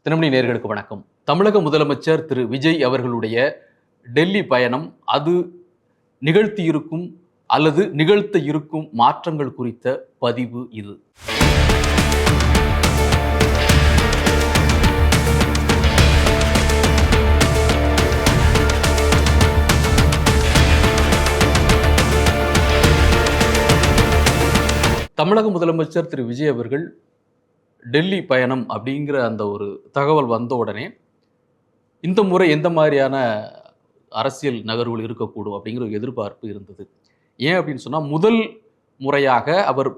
தினமணி நேயர்களுக்கு வணக்கம். தமிழக முதலமைச்சர் திரு விஜய் அவர்களுடைய டெல்லி பயணம் அது நிகழ்த்தியிருக்கும் அல்லது நிகழ்த்த இருக்கும் மாற்றங்கள் குறித்த பதிவு இது. தமிழக முதலமைச்சர் திரு விஜய் அவர்கள் டெல்லி பயணம் அப்படிங்கிற அந்த ஒரு தகவல் வந்த உடனே இந்த முறை எந்த மாதிரியான அரசியல் நகர்வுகள் இருக்கக்கூடும் அப்படிங்கிற ஒரு எதிர்பார்ப்பு இருந்தது. ஏன் அப்படின்னு சொன்னால், முதல் முறையாக அவர்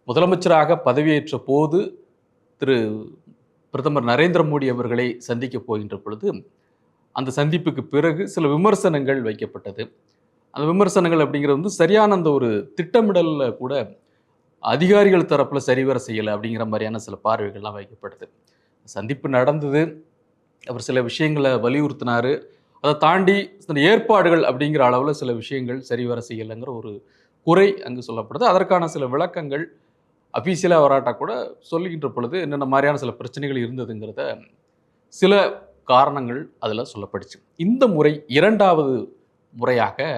முதலமைச்சராக பதவியேற்ற போது திரு பிரதமர் நரேந்திர மோடி அவர்களை சந்திக்க போகின்ற பொழுது அந்த சந்திப்புக்கு பிறகு சில விமர்சனங்கள் வைக்கப்பட்டது. அந்த விமர்சனங்கள் அப்படிங்கிறது வந்து சரியான அந்த ஒரு திட்டமிடலில் கூட அதிகாரிகள் தரப்பில் சரிவர செய்யலை அப்படிங்கிற மாதிரியான சில பார்வைகள்லாம் வைக்கப்படுது. சந்திப்பு நடந்தது, அவர் சில விஷயங்களை வலியுறுத்தினார். அதை தாண்டி சில ஏற்பாடுகள் அப்படிங்கிற அளவில் சில விஷயங்கள் சரிவர செய்யலைங்கிற ஒரு குறை அங்கு சொல்லப்படுது. அதற்கான சில விளக்கங்கள் அஃபீஷியலாக வராட்டா கூட சொல்லுகின்ற பொழுது என்னென்ன மாதிரியான சில பிரச்சனைகள் இருந்ததுங்கிறத சில காரணங்கள் அதில் சொல்லப்படுச்சு. இந்த முறை இரண்டாவது முறையாக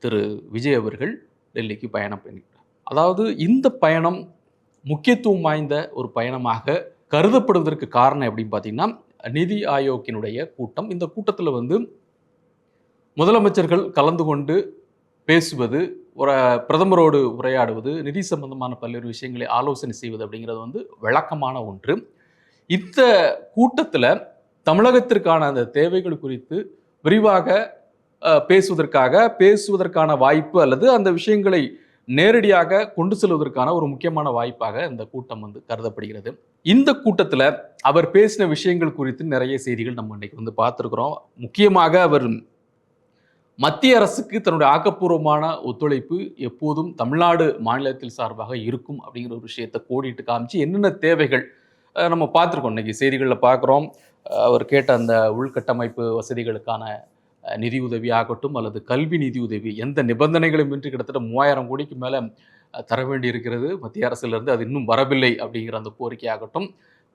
திரு விஜய் அவர்கள் டெல்லிக்கு பயணம் பண்ணிட்டார். அதாவது இந்த பயணம் முக்கியத்துவம் வாய்ந்த ஒரு பயணமாக கருதப்படுவதற்கு காரணம் எப்படின்னு பார்த்தீங்கன்னா, நிதி ஆயோக்கினுடைய கூட்டம். இந்த கூட்டத்தில் வந்து முதலமைச்சர்கள் கலந்து கொண்டு பேசுவது, ஒரு பிரதமரோடு உரையாடுவது, நிதி சம்பந்தமான பல்வேறு விஷயங்களை ஆலோசனை செய்வது அப்படிங்கிறது வந்து வழக்கமான ஒன்று. இந்த கூட்டத்தில் தமிழகத்திற்கான அந்த தேவைகள் குறித்து விரிவாக பேசுவதற்கான வாய்ப்பு அல்லது அந்த விஷயங்களை நேரடியாக கொண்டு செல்வதற்கான ஒரு முக்கியமான வாய்ப்பாக இந்த கூட்டம் வந்து கருதப்படுகிறது. இந்த கூட்டத்தில் அவர் பேசின விஷயங்கள் குறித்து நிறைய செய்திகள் நம்ம இன்னைக்கு வந்து பார்த்துருக்குறோம். முக்கியமாக அவர் மத்திய அரசுக்கு தன்னுடைய ஆக்கப்பூர்வமான ஒத்துழைப்பு எப்போதும் தமிழ்நாடு மாநிலத்தில் சார்பாக இருக்கும் அப்படிங்கிற ஒரு விஷயத்தை கோடிட்டு காமிச்சு என்னென்ன தேவைகள் நம்ம பார்த்துருக்கோம். இன்னைக்கு செய்திகளில் பார்க்குறோம். அவர் கேட்ட அந்த உள்கட்டமைப்பு வசதிகளுக்கான நிதி உதவி ஆகட்டும் அல்லது கல்வி நிதி உதவி எந்த நிபந்தனைகளும் இன்றி கிட்டத்தட்ட 3000 கோடிக்கு மேலே தர வேண்டி இருக்கிறது மத்திய அரசிலிருந்து, அது இன்னும் வரவில்லை அப்படிங்கிற அந்த கோரிக்கையாகட்டும்,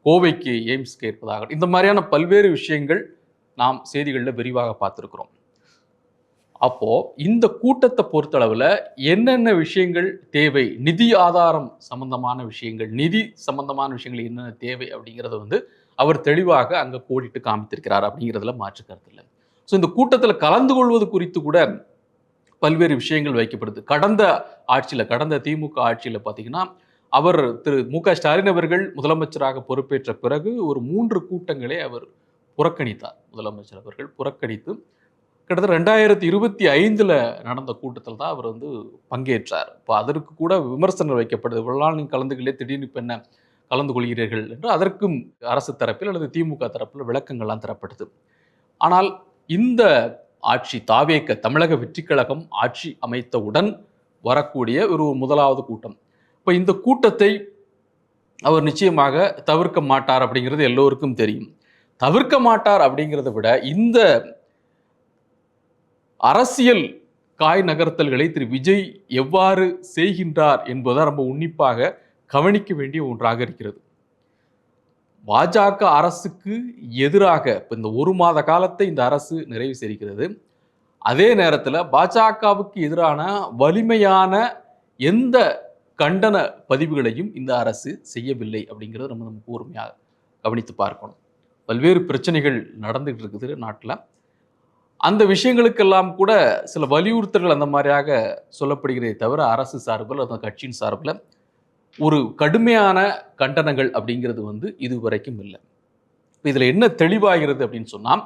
கோவைக்கு எய்ம்ஸ் கேட்பதாகட்டும், இந்த மாதிரியான பல்வேறு விஷயங்கள் நாம் செய்திகளில் விரிவாக பார்த்துருக்குறோம். அப்போது இந்த கூட்டத்தை பொறுத்தளவில் என்னென்ன விஷயங்கள் தேவை, நிதி ஆதாரம் சம்பந்தமான விஷயங்கள், நிதி சம்பந்தமான விஷயங்கள் என்னென்ன தேவை அப்படிங்கிறத வந்து அவர் தெளிவாக அங்கே கோடிட்டு காமித்திருக்கிறார் அப்படிங்கிறதுல மாற்று கருத்து இல்லை. ஸோ இந்த கூட்டத்தில் கலந்து கொள்வது குறித்து கூட பல்வேறு விஷயங்கள் வைக்கப்படுது. கடந்த திமுக ஆட்சியில் பார்த்தீங்கன்னா, அவர் திரு மு.க. ஸ்டாலின் அவர்கள் முதலமைச்சராக பொறுப்பேற்ற பிறகு ஒரு 3 கூட்டங்களை அவர் புறக்கணித்தார். முதலமைச்சர் அவர்கள் புறக்கணித்து கிட்டத்தட்ட 2025 நடந்த கூட்டத்தில் தான் அவர் வந்து பங்கேற்றார். இப்போ அதற்கு கூட விமர்சனங்கள் வைக்கப்படுது. இவ்வளவு நாள் நீங்கள் கலந்துகளே திடீர்னு இப்போ என்ன கலந்து கொள்கிறீர்கள் என்று அதற்கும் அரசு தரப்பில் அல்லது திமுக தரப்பில் விளக்கங்கள்லாம் தரப்படுது. ஆனால் இந்த ஆட்சி தமிழக வெற்றிக் கழகம் ஆட்சி அமைத்தவுடன் வரக்கூடிய ஒரு முதலாவது கூட்டம். இப்போ இந்த கூட்டத்தை அவர் நிச்சயமாக தவிர்க்க மாட்டார் அப்படிங்கிறது எல்லோருக்கும் தெரியும். தவிர்க்க மாட்டார் அப்படிங்கிறத விட இந்த அரசியல் காய் நகர்த்தல்களை திரு விஜய் எவ்வாறு செய்கின்றார் என்பதை ரொம்ப உன்னிப்பாக கவனிக்க வேண்டிய ஒன்றாக இருக்கிறது. பாஜக அரசுக்கு எதிராக இப்போ இந்த 1 மாத காலத்தை இந்த அரசு நிறைவு செய்கிறது. அதே நேரத்தில் பாஜகவுக்கு எதிரான வலிமையான எந்த கண்டன பதிவுகளையும் இந்த அரசு செய்யவில்லை அப்படிங்கிறத நம்ம கூர்மையாக கவனித்து பார்க்கணும். பல்வேறு பிரச்சனைகள் நடந்துகிட்டு இருக்குது நாட்டில். அந்த விஷயங்களுக்கெல்லாம் கூட சில வலியுறுத்தல்கள் அந்த மாதிரியாக சொல்லப்படுகிறதே தவிர அரசு சார்பில் அந்த கட்சியின் சார்பில் ஒரு கடுமையான கண்டனங்கள் அப்படிங்கிறது வந்து இதுவரைக்கும் இல்லை. இதில் என்ன தெளிவாகிறது அப்படின்னு சொன்னால்,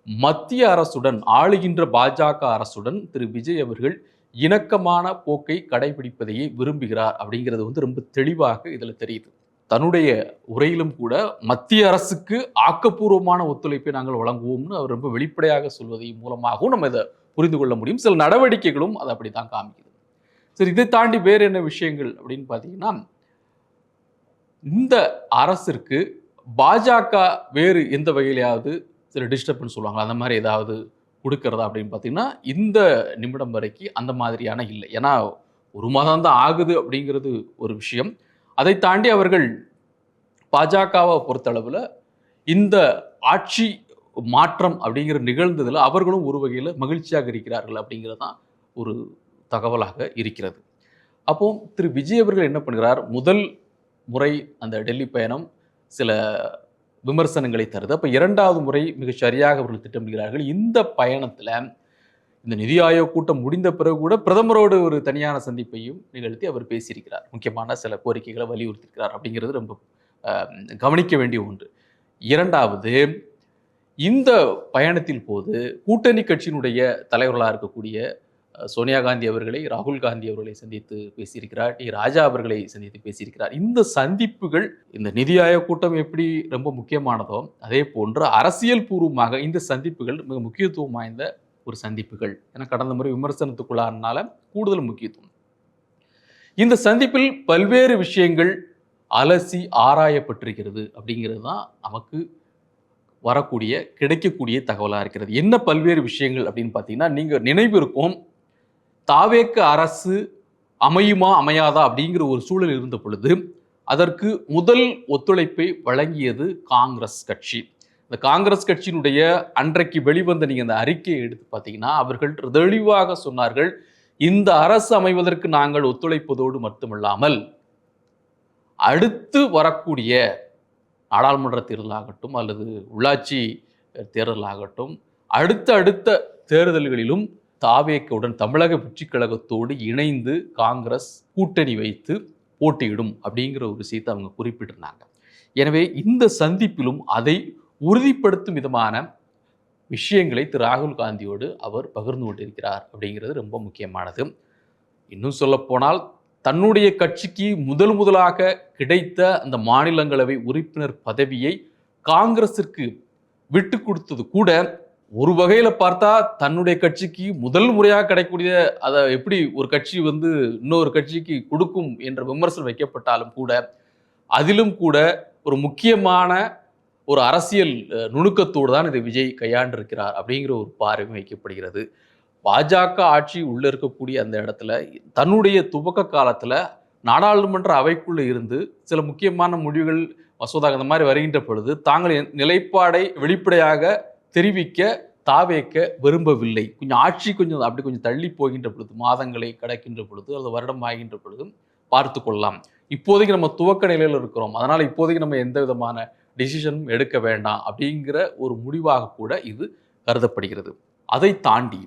மத்திய அரசுடன் ஆளுகின்ற பாஜக அரசுடன் திரு விஜய் அவர்கள் இணக்கமான போக்கை கடைபிடிப்பதையே விரும்புகிறார் அப்படிங்கிறது வந்து ரொம்ப தெளிவாக இதில் தெரியுது. தன்னுடைய உரையிலும் கூட மத்திய அரசுக்கு ஆக்கப்பூர்வமான ஒத்துழைப்பை நாங்கள் வழங்குவோம்னு அவர் ரொம்ப வெளிப்படையாக சொல்வதை மூலமாகவும் நம்ம இதை புரிந்து கொள்ள முடியும். சில நடவடிக்கைகளும் அதை அப்படி தான் காமிக்குது. சரி, இதை தாண்டி வேறு என்ன விஷயங்கள் அப்படின்னு பார்த்தீங்கன்னா, இந்த அரசிற்கு பாஜக வேறு எந்த வகையிலையாவது சில டிஸ்டர்பன்ஸ் சொல்லுவாங்க, அந்த மாதிரி ஏதாவது கொடுக்கறதா அப்படின்னு பார்த்தீங்கன்னா, இந்த நிமிடம் வரைக்கும் அந்த மாதிரியான இல்லை. ஏன்னா 1 மாதம் தான் ஆகுது அப்படிங்கிறது ஒரு விஷயம். அதை தாண்டி அவர்கள் பாஜகவை பொறுத்தளவில் இந்த ஆட்சி மாற்றம் அப்படிங்கிற நிகழ்ந்ததில் அவர்களும் ஒரு வகையில் மகிழ்ச்சியாக இருக்கிறார்கள் அப்படிங்கிறது தான் ஒரு தகவலாக இருக்கிறது. அப்போ திரு விஜய் அவர்கள் என்ன பண்ணுகிறார், முதல் முறை அந்த டெல்லி பயணம் சில விமர்சனங்களை தருது. அப்போ இரண்டாவது முறை மிக சரியாக அவர்கள் திட்டமிடுகிறார்கள். இந்த பயணத்தில் இந்த நிதி ஆயோக் கூட்டம் முடிந்த பிறகு கூட பிரதமரோடு ஒரு தனியான சந்திப்பையும் நிகழ்த்தி அவர் பேசியிருக்கிறார். முக்கியமான சில கோரிக்கைகளை வலியுறுத்தியிருக்கிறார் அப்படிங்கிறது ரொம்ப கவனிக்க வேண்டிய ஒன்று. இரண்டாவது, இந்த பயணத்தில் போது கூட்டணி கட்சியினுடைய தலைவர்களாக இருக்கக்கூடிய சோனியா காந்தி அவர்களை, ராகுல் காந்தி அவர்களை சந்தித்து பேசியிருக்கிறார், டி ராஜா அவர்களை சந்தித்து பேசியிருக்கிறார். இந்த சந்திப்புகள் இந்த நிதி ஆயோக் கூட்டம் எப்படி ரொம்ப முக்கியமானதோ அதே போன்று அரசியல் பூர்வமாக இந்த சந்திப்புகள் மிக முக்கியத்துவம் வாய்ந்த ஒரு சந்திப்புகள். ஏன்னா கடந்த முறை விமர்சனத்துக்குள்ளானால கூடுதல் முக்கியத்துவம். இந்த சந்திப்பில் பல்வேறு விஷயங்கள் அலசி ஆராயப்பட்டிருக்கிறது அப்படிங்கிறது தான் நமக்கு கிடைக்கக்கூடிய தகவலாக இருக்கிறது. என்ன பல்வேறு விஷயங்கள் அப்படின்னு பார்த்தீங்கன்னா, நீங்கள் நினைவு இருக்கும், தாவேக்க அரசு அமையுமா அமையாதா அப்படிங்கிற ஒரு சூழல் இருந்த பொழுது அதற்கு முதல் ஒத்துழைப்பை வழங்கியது காங்கிரஸ் கட்சி. இந்த காங்கிரஸ் கட்சியினுடைய அன்றைக்கு வெளிவந்த நீங்கள் அந்த அறிக்கையை எடுத்து பார்த்தீங்கன்னா, அவர்கள் தெளிவாக சொன்னார்கள், இந்த அரசு அமைவதற்கு நாங்கள் ஒத்துழைப்பதோடு மட்டுமல்லாமல் அடுத்து வரக்கூடிய நாடாளுமன்ற தேர்தலாகட்டும் அல்லது உள்ளாட்சி தேர்தலாகட்டும் அடுத்த தேர்தல்களிலும் தாவேக்கவுடன் தமிழக வெற்றிக் கழகத்தோடு இணைந்து காங்கிரஸ் கூட்டணி வைத்து போட்டியிடும் அப்படிங்கிற ஒரு விஷயத்தை அவங்க குறிப்பிட்டிருந்தாங்க. எனவே இந்த சந்திப்பிலும் அதை உறுதிப்படுத்தும் விதமான விஷயங்களை திரு ராகுல் காந்தியோடு அவர் பகிர்ந்து கொண்டிருக்கிறார் அப்படிங்கிறது ரொம்ப முக்கியமானது. இன்னும் சொல்லப்போனால் தன்னுடைய கட்சிக்கு முதலாக கிடைத்த அந்த மாநிலங்களவை உறுப்பினர் பதவியை காங்கிரசிற்கு விட்டு கொடுத்தது கூட ஒரு வகையில் பார்த்தா தன்னுடைய கட்சிக்கு முதல் முறையாக கிடைக்கக்கூடிய அதை எப்படி ஒரு கட்சி இன்னொரு கட்சிக்கு கொடுக்கும் என்ற விமர்சனம் வைக்கப்பட்டாலும் கூட அதிலும் கூட ஒரு முக்கியமான ஒரு அரசியல் நுணுக்கத்தோடு தான் இதை விஜய் கையாண்டிருக்கிறார் அப்படிங்கிற ஒரு பார்வை வைக்கப்படுகிறது. பாஜக ஆட்சி உள்ள இருக்கக்கூடிய அந்த இடத்துல தன்னுடைய துவக்க காலத்துல நாடாளுமன்ற அவைக்குள்ள இருந்து சில முக்கியமான முடிவுகள் மசோதா அந்த மாதிரி வருகின்ற பொழுது தாங்கள் நிலைப்பாடை வெளிப்படையாக தெரிவிக்க தாவேக்க விரும்பவில்லை. கொஞ்சம் அப்படி கொஞ்சம் தள்ளி போகின்ற பொழுது, மாதங்களை கடக்கின்ற பொழுது அல்லது வருடம் ஆகின்ற பொழுதும் பார்த்து கொள்ளலாம். இப்போதைக்கு நம்ம துவக்க நிலையில் இருக்கிறோம், அதனால இப்போதைக்கு நம்ம எந்த விதமான டிசிஷனும் எடுக்க வேண்டாம் அப்படிங்கிற ஒரு முடிவாக கூட இது கருதப்படுகிறது. அதை தாண்டி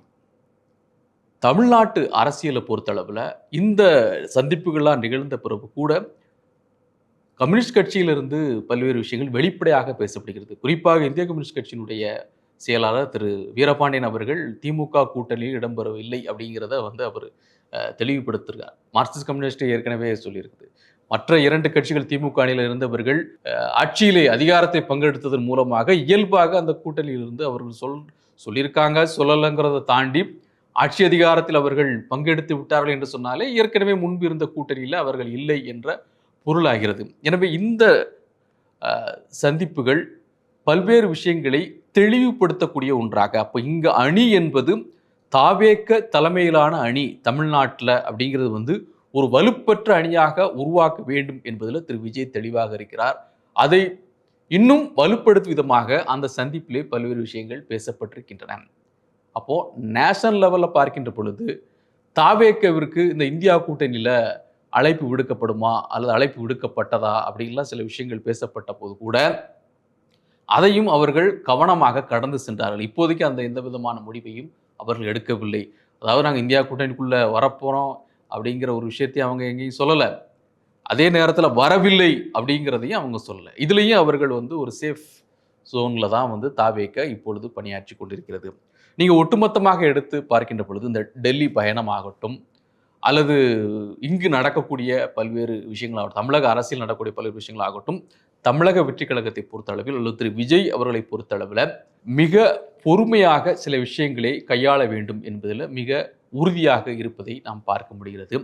தமிழ்நாட்டு அரசியலை பொறுத்தளவில் இந்த சந்திப்புகள்லாம் நிகழ்ந்த பிறகு கூட கம்யூனிஸ்ட் கட்சியிலிருந்து பல்வேறு விஷயங்கள் வெளிப்படையாக பேசப்படுகிறது. குறிப்பாக இந்திய கம்யூனிஸ்ட் கட்சியினுடைய செயலாளர் திரு வீரபாண்டியன் அவர்கள் திமுக கூட்டணியில் இடம்பெறவில்லை அப்படிங்கிறத அவர் தெளிவுபடுத்திருக்கார். மார்க்சிஸ்ட் கம்யூனிஸ்ட் ஏற்கனவே சொல்லியிருக்குது. மற்ற 2 கட்சிகள் திமுக அணியில் இருந்தவர்கள் ஆட்சியிலே அதிகாரத்தை பங்கெடுத்ததன் மூலமாக இயல்பாக அந்த கூட்டணியிலிருந்து அவர்கள் சொல்லியிருக்காங்க. சொல்லலைங்கிறத தாண்டி ஆட்சி அதிகாரத்தில் அவர்கள் பங்கெடுத்து விட்டார்கள் என்று சொன்னாலே ஏற்கனவே முன்பு இருந்த கூட்டணியில் அவர்கள் இல்லை என்ற பொருளாகிறது. எனவே இந்த சந்திப்புகள் பல்வேறு விஷயங்களை தெளிவுபடுத்தக்கூடிய ஒன்றாக, அப்போ இங்க அணி என்பது தாவேக்க தலைமையிலான அணி தமிழ்நாட்டில் அப்படிங்கிறது ஒரு வலுப்பற்ற அணியாக உருவாக்க வேண்டும் என்பதில் திரு விஜய் தெளிவாக இருக்கிறார். அதை இன்னும் வலுப்படுத்தும் விதமாக அந்த சந்திப்பிலே பல்வேறு விஷயங்கள் பேசப்பட்டிருக்கின்றன. அப்போ நேஷனல் லெவலில் பார்க்கின்ற பொழுது தாவேக்கவிற்கு இந்த இந்தியா கூட்டணியில் அழைப்பு விடுக்கப்படுமா அல்லது அழைப்பு விடுக்கப்பட்டதா அப்படின்லாம் சில விஷயங்கள் பேசப்பட்ட போது கூட அதையும் அவர்கள் கவனமாக கடந்து சென்றார்கள். இப்போதைக்கு அந்த எந்த விதமான முடிவையும் அவர்கள் எடுக்கவில்லை. அதாவது நாங்கள் இந்தியா கூட்டணிக்குள்ளே வரப்போகிறோம் அப்படிங்கிற ஒரு விஷயத்தையும் அவங்க எங்கேயும் சொல்லலை, அதே நேரத்தில் வரவில்லை அப்படிங்கிறதையும் அவங்க சொல்லலை. இதுலேயும் அவர்கள் ஒரு சேஃப் ஜோனில் தான் தாவேக்க இப்பொழுது பணியாற்றி கொண்டிருக்கிறது. நீங்கள் ஒட்டுமொத்தமாக எடுத்து பார்க்கின்ற பொழுது இந்த டெல்லி பயணமாகட்டும் அல்லது இங்கு நடக்கக்கூடிய பல்வேறு விஷயங்களாகட்டும், தமிழக அரசியல் நடக்கக்கூடிய பல்வேறு விஷயங்களாகட்டும், தமிழக வெற்றி கழகத்தை பொறுத்தளவில் அல்லது திரு விஜய் அவர்களை பொறுத்தளவில் மிக பொறுமையாக சில விஷயங்களை கையாள வேண்டும் என்பதில் மிக உறுதியாக இருப்பதை நாம் பார்க்க முடிகிறது.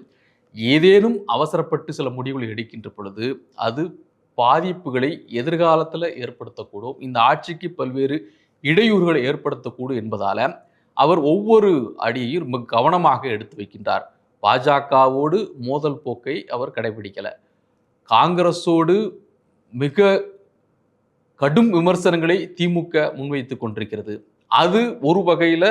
ஏதேனும் அவசரப்பட்டு சில முடிவுகளை எடுக்கின்ற பொழுது அது பாதிப்புகளை எதிர்காலத்தில் ஏற்படுத்தக்கூடும், இந்த ஆட்சிக்கு பல்வேறு இடையூறுகளை ஏற்படுத்தக்கூடும் என்பதால் அவர் ஒவ்வொரு அடியையும் மிக கவனமாக எடுத்து வைக்கின்றார். பாஜகவோடு மோதல் போக்கை அவர் கடைபிடிக்கலை, காங்கிரஸோடு மிக கடும் விமர்சனங்களை திமுக முன்வைத்துக் கொண்டிருக்கிறது. அது ஒரு வகையில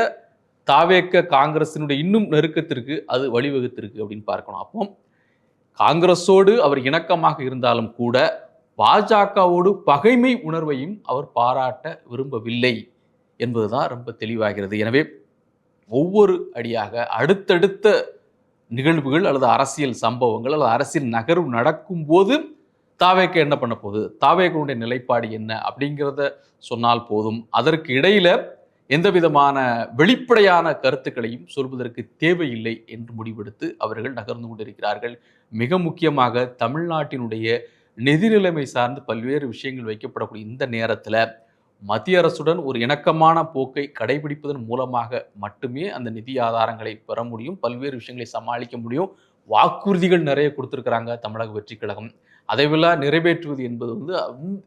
தாவேக்க காங்கிரசினுடைய இன்னும் நெருக்கத்திற்கு அது வழிவகுத்திருக்கு அப்படின்னு பார்க்கணும். அப்போ காங்கிரஸோடு அவர் இணக்கமாக இருந்தாலும் கூட பாஜகவோடு பகைமை உணர்வையும் அவர் பாராட்ட விரும்பவில்லை என்பதுதான் ரொம்ப தெளிவாகிறது. எனவே ஒவ்வொரு அடியாக அடுத்தடுத்த நிகழ்வுகள் அல்லது அரசியல் சம்பவங்கள் அல்லது அரசியல் நகர்வு நடக்கும் போது தாவேக்க என்ன பண்ண போகுது, தாவேக்கனுடைய நிலைப்பாடு என்ன அப்படிங்கிறத சொன்னால் போதும். அதற்கு இடையில எந்த விதமான வெளிப்படையான கருத்துக்களையும் சொல்வதற்கு தேவையில்லை என்று முடிவெடுத்து அவர்கள் நகர்ந்து கொண்டிருக்கிறார்கள். மிக முக்கியமாக தமிழ்நாட்டினுடைய நிதி நிலைமை சார்ந்து பல்வேறு விஷயங்கள் வைக்கப்படக்கூடிய இந்த நேரத்தில் மத்திய அரசுடன் ஒரு இணக்கமான போக்கை கடைபிடிப்பதன் மூலமாக மட்டுமே அந்த நிதி ஆதாரங்களை பெற முடியும், பல்வேறு விஷயங்களை சமாளிக்க முடியும். வாக்குறுதிகள் நிறைய கொடுத்துருக்கிறாங்க தமிழக வெற்றி கழகம். அதைவெல்லாம் நிறைவேற்றுவது என்பது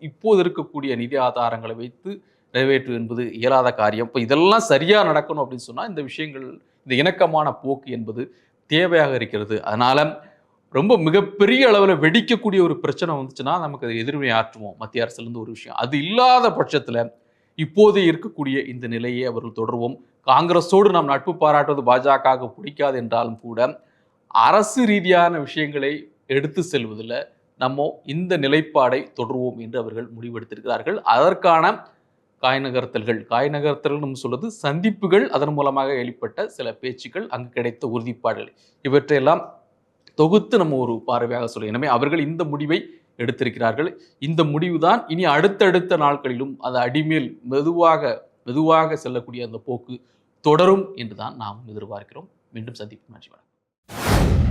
இப்போது இருக்கக்கூடிய நிதி ஆதாரங்களை வைத்து நிறைவேற்றுவது என்பது இயலாத காரியம். இப்போ இதெல்லாம் சரியாக நடக்கணும் அப்படின்னு சொன்னால் இந்த விஷயங்கள், இந்த இணக்கமான போக்கு என்பது தேவையாக இருக்கிறது. அதனால் ரொம்ப மிகப்பெரிய அளவில் வெடிக்கக்கூடிய ஒரு பிரச்சனை வந்துச்சுன்னா நமக்கு அதை எதிர்வினை ஆற்றுவோம் மத்திய அரசுலேருந்து ஒரு விஷயம். அது இல்லாத பட்சத்தில் இப்போது இருக்கக்கூடிய இந்த நிலையை அவர்கள் தொடர்வோம். காங்கிரஸோடு நாம் நட்பு பாராட்டுவது பாஜக பிடிக்காது என்றாலும் கூட அரசு ரீதியான விஷயங்களை எடுத்து செல்வதில் நம்ம இந்த நிலைப்பாடை தொடர்வோம் என்று அவர்கள் முடிவெடுத்திருக்கிறார்கள். அதற்கான காய் நகர்த்தல்கள் நம்ம சொல்வது சந்திப்புகள், அதன் மூலமாக வெளிப்பட்ட சில பேச்சுக்கள், அங்கு கிடைத்த உறுதிப்பாடுகள், இவற்றையெல்லாம் தொகுத்து நம்ம ஒரு பார்வையாக சொல்ல. எனவே அவர்கள் இந்த முடிவை எடுத்திருக்கிறார்கள். இந்த முடிவு தான் இனி அடுத்தடுத்த நாட்களிலும் அது அடிமேல் மெதுவாக செல்லக்கூடிய அந்த போக்கு தொடரும் என்றுதான் நாம் எதிர்பார்க்கிறோம். மீண்டும் சந்திப்போம். நன்றி.